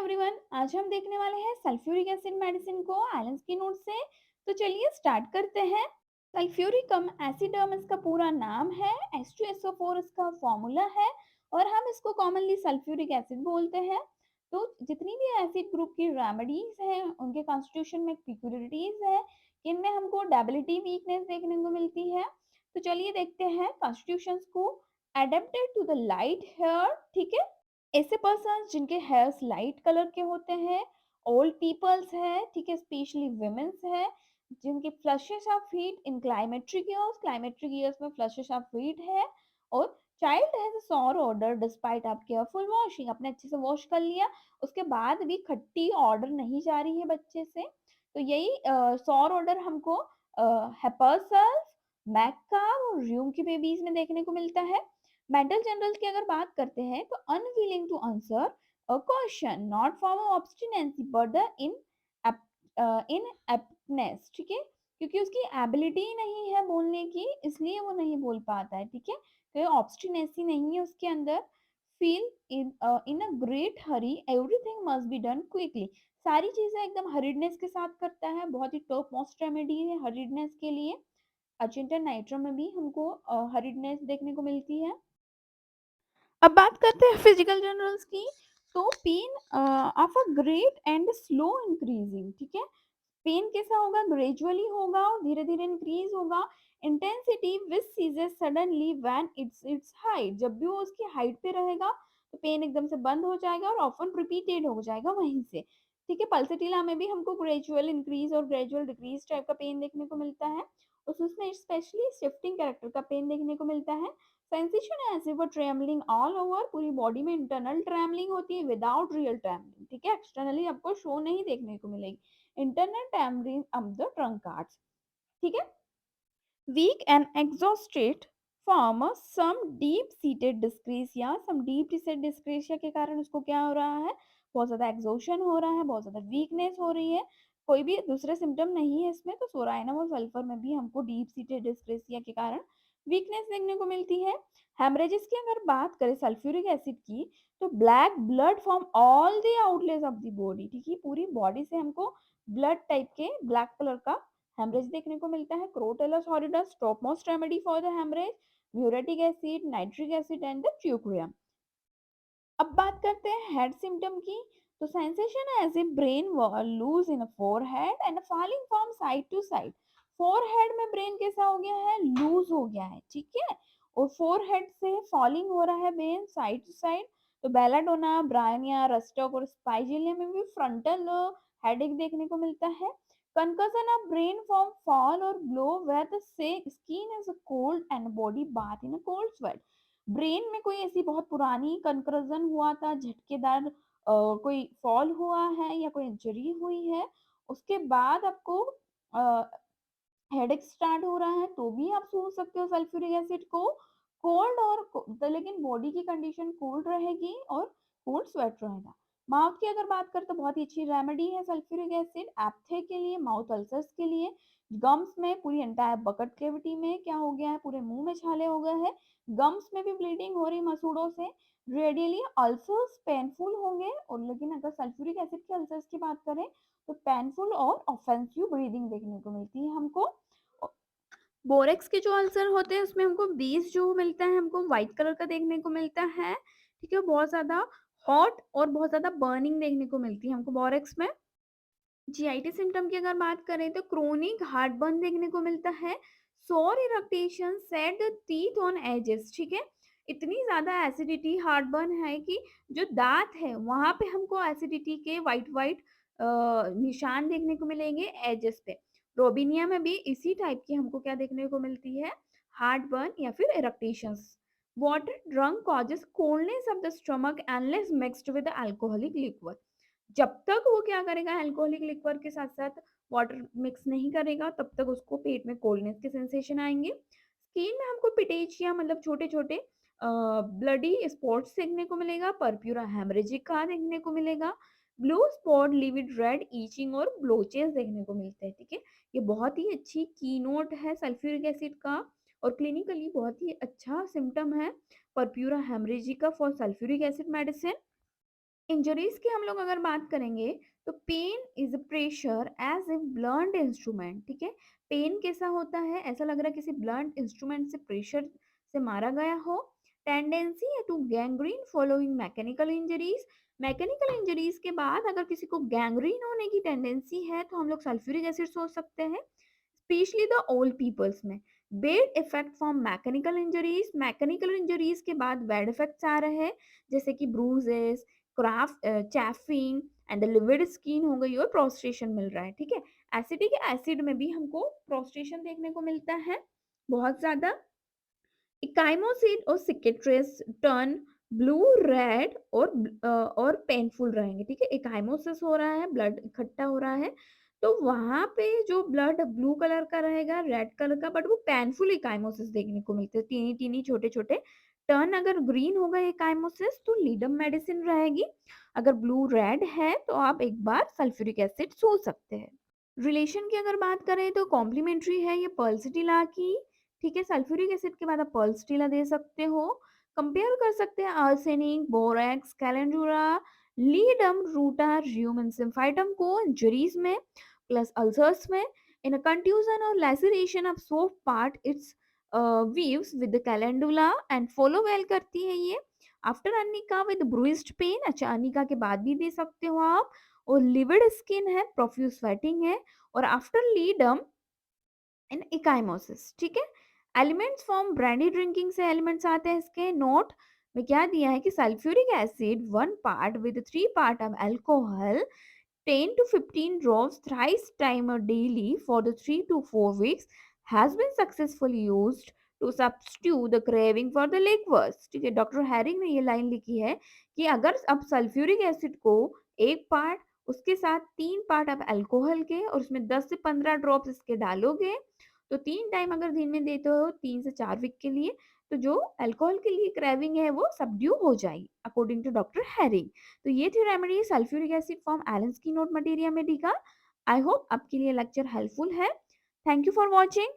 Everyone, आज हम देखने वाले हैं सल्फ्यूरिक एसिड मेडिसिन को एलेंस की नोट से। तो चलिए स्टार्ट करते हैं। सल्फ्यूरिकम एसिडम इसका पूरा नाम है। H2SO4 इसका फॉर्मूला है और हम इसको कॉमनली सल्फ्यूरिक एसिड बोलते हैं। तो जितनी भी एसिड ग्रुप की रेमेडीज हैं उनके कॉन्स्टिट्यूशन में पिक्यूलियरिटीज है, इनमें हमको डेबिलिटी वीकनेस देखने को मिलती है। तो चलिए देखते हैं कॉन्स्टिट्यूशंस को। Adapted to the light hair, ठीक है। ऐसे पर्सन जिनके हेयर्स लाइट कलर के होते हैं, ओल्ड पीपल्स है, ठीक है, स्पेशली वुमेन्स है, जिनके flushes of heat in climacteric years में फ्लशेस ऑफ हीट है, और child has sour odour despite आप केयरफुल वॉशिंग, आपने अच्छे से वॉश कर लिया उसके बाद भी खट्टी ऑर्डर नहीं जा रही है बच्चे से। तो यही सॉर ऑर्डर हमको हेपर्सल्स, मैक्का और र्यूम की बेबीज में देखने को मिलता है। मेंटल जनरल्स की अगर बात करते हैं तो unwilling to answer a question, not from obstinacy but the inaptness, ठीक है, क्योंकि उसकी एबिलिटी ही नहीं है बोलने की इसलिए वो नहीं बोल पाता है, ठीक है। तो ऑब्स्टिनेसी नहीं है उसके अंदर। Feel in a great Hari, everything must be done quickly, सारी चीजें एकदम हरीडनेस के साथ करता है, बहुत ही टॉप मोस्ट रेमेडी है हरीडनेस के लिए। अचिंटन नाइट्रो में भी हमको हरीडनेस देखने को मिलती है। अब बात करते हैं फिजिकल जनरल्स की। तो pain of a great and slow increasing, ठीक है। पेन कैसा होगा, ग्रेजुअली होगा और धीरे धीरे इंक्रीज होगा। Intensity which ceases suddenly when its height, जब भी वो उसकी हाइट पे रहेगा तो पेन एकदम से बंद हो जाएगा और ऑफन रिपीटेड हो जाएगा वहीं से, ठीक है। पल्सेटिला में भी हमको ग्रेजुअल इंक्रीज और ग्रेजुअल डिक्रीज टाइप का पेन देखने को मिलता है। उसमें स्पेशली शिफ्टिंग कैरेक्टर का पेन देखने को मिलता है। सेंसेशन ऐसे वो ट्रेमलिंग ऑल ओवर, पूरी बॉडी में इंटरनल ट्रेमलिंग होती है विदाउट रियल ट्रेमलिंग, ठीक है, एक्सटर्नली आपको शो नहीं देखने को मिलेगी। इंटरनल ट्रेमलिंग ऑफ द ट्रंकार्ड्स, ठीक है। Weak and exhausted from some deep seated dyscrasia, some deep seated dyscrasia के कारण उसको क्या हो रहा है, बहुत ज्यादा एग्जॉशन हो रहा है, बहुत ज्यादा वीकनेस हो रही है। कोई भी दूसरे सिम्टम नहीं है इसमें, तो सोराइनम और सल्फर में भी हमको डीप सीटेड डिस्क्रेसिया के कारण वीकनेस देखने को मिलती है। हेमरेजेस की अगर बात करें सल्फ्यूरिक एसिड की, तो black blood from all the outlets of the body, ठीक है, पूरी बॉडी से हमको ब्लड टाइप के ब्लैक कलर का हेमरेज देखने को मिलता है। Crotalus horridus top most remedy for the haemorrhage, muriatic acid, nitric acid and the teucrium. अब बात करते हैं हेड सिम्टम की। तो sensation as a brain loose in forehead and falling from side to side, forehead में brain कैसा हो गया है, लूज हो गया है, ठीक है, और फोरहेड से फॉलिंग हो रहा है ब्रेन साइड टू साइड। तो बेलाडोना, ब्रायनिया, रस्टॉक और स्पाइजिलिया में भी फ्रंटल हेडेक देखने को मिलता है। Concussion of brain from fall और blow where the skin is cold and body bath in a cold sweat, brain में कोई ऐसी बहुत पुरानी कंकर्जन हुआ था, झटकेदार कोई फॉल हुआ है या कोई इंजरी हुई है, उसके बाद आपको हेडेक स्टार्ट हो रहा है तो भी आप सोच सकते हो सल्फ्यूरिक एसिड को। कोल्ड और तो लेकिन बॉडी की कंडीशन कोल्ड रहेगी और कोल्ड स्वेट रहेगा। माउथ की अगर बात करें तो बहुत ही अच्छी रेमेडी है सल्फ्यूरिक एसिड एप्थे के लिए, माउथ अल्सर्स के लिए। गम्स में पूरी एंटायर बकट कैविटी में क्या हो गया है, पूरे मुंह में छाले हो गए हैं, गम्स में भी ब्लीडिंग हो रही मसूड़ों से। रेडियली अल्सर्स पेनफुल होंगे, और लेकिन अगर सल्फ्यूरिक एसिड के अल्सर्स की बात करें तो पेनफुल और ऑफेंसिव ब्रीदिंग देखने को मिलती है हमको। बोरेक्स के जो अल्सर होते हैं उसमें हमको बीज जो मिलता है हमको व्हाइट कलर का देखने को मिलता है, ठीक है, बहुत ज्यादा हॉट और बहुत ज्यादा बर्निंग देखने को मिलती है हमको बोरेक्स में। जीआईटी सिम्टम की अगर बात करें तो क्रोनिक हार्टबर्न देखने को मिलता है। सोर irritation, said teeth on edges, ठीक है, इतनी ज्यादा एसिडिटी हार्टबर्न है कि जो दांत है वहां पे हमको एसिडिटी के वाइट वाइट निशान देखने को मिलेंगे एजेस पे। रोबिनिया में भी इसी टाइप की हमको क्या देखने को मिलती है, हार्टबर्न या फिर irritations. Water drunk causes coldness of the stomach unless mixed with alcoholic liquid, जब तक वो क्या करेगा अल्कोहलिक लिक्वर के साथ साथ वाटर मिक्स नहीं करेगा तब तक उसको पेट में कोल्डनेस के सेंसेशन आएंगे। स्किन में हमको पिटेचिया मतलब छोटे छोटे ब्लडी स्पॉट्स देखने को मिलेगा, परप्यूरा हेमरेजिक का देखने को मिलेगा, blue spot, levied red, itching और ब्लोचेस देखने को मिलते हैं, ठीक है। ये बहुत ही अच्छी की नोट है सल्फ्यूरिक एसिड का और क्लिनिकली बहुत ही अच्छा सिम्टम है purpura haemorrhagica for sulphuric acid medicine. Injuries की हम लोग अगर बात करेंगे तो pain is a pressure as a blunt instrument, ठीक है। पेन कैसा होता है, ऐसा लग रहा है किसी ब्लंट इंस्ट्रूमेंट से प्रेशर से मारा गया हो। टेंडेंसी है to gangrene following mechanical injuries, mechanical injuries के बाद अगर किसी को गैंग्रीन होने की टेंडेंसी है तो हम लोग सल्फ्यूरिक एसिड सोच सकते हैं, स्पेशली द ओल्ड पीपल्स में। Bad effect from mechanical injuries, mechanical injuries के बाद बैड इफेक्ट्स आ रहे हैं जैसे कि bruises, craft chafing and livid skin हो गई और प्रोस्ट्रेशन मिल रहा है, ठीक है। एसिडिक एसिड में भी हमको प्रोस्ट्रेशन देखने को मिलता है बहुत ज्यादा। इकाइमोसिड और सिकेट्रेस टर्न ब्लू रेड और पेनफुल रहेंगे, ठीक है। इकाइमोसिस हो रहा है, ब्लड इकट्ठा हो रहा है, तो वहां पे जो ब्लड ब्लू कलर का रहेगा, रेड कलर का, बट वो पेनफुल इकाइमोसिस देखने को मिलते हैं, टीनी टीनी छोटे छोटे। टर्न अगर ग्रीन हो गए इकाइमोसिस तो लीडम मेडिसिन रहेगी। अगर ब्लू रेड है तो आप एक बार सल्फ्यूरिक एसिड सोच सकते हैं। रिलेशन की अगर बात करें तो कॉम्प्लीमेंट्री है ये पल्सटिला की, ठीक है। सल्फ्यूरिक एसिड के बाद आप पल्सटिला दे सकते हो। कंपेयर कर सकते हैं आर्सेनिक, बोरेक्स, कैलेंडुला, लीडम, रूटा, र्यूमन सिम्फाइटम को इंजरीज में प्लस अल्सर्स में। इन अ कंट्यूजन और laceration of soft part it's weaves with calendula and follow well करती है ये। After arnica with bruised pen, अच्छा अर्निका के बाद भी दे सकते हो आप। और लिविड स्किन है, प्रोफ्यूज स्वेटिंग है, और आफ्टर लीडम इन इकाइमोसिस, ठीक है। एलिमेंट्स फ्रॉम ब्रांडी ड्रिंकिंग से एलिमेंट्स आते हैं इसके। नोट में क्या दिया है कि sulphuric acid 1 part with 3 part of alcohol 10 to 15 drops thrice time a daily for the 3 to 4 weeks has been successfully used to substitute the craving for the liquors, ठीक है। डॉक्टर हैरिंग ने ये line लिखी है कि अगर आप sulphuric acid को 1 पार्ट, उसके साथ 3 पार्ट आप अल्कोहल के और उसमें 10 से 15 ड्रॉप्स इसके डालोगे तो 3 टाइम अगर दिन में देते हो 3 से 4 वीक के लिए, तो जो अल्कोहल के लिए क्रेविंग है वो सबड्यू हो जाएगी अकॉर्डिंग टू डॉक्टर हैरिंग। तो ये थी रेमेडी सल्फ्यूरिक एसिड फ्रॉम एलेंस की note materia Medica. I hope आपके लिए लेक्चर हेल्पफुल है। Thank you for watching.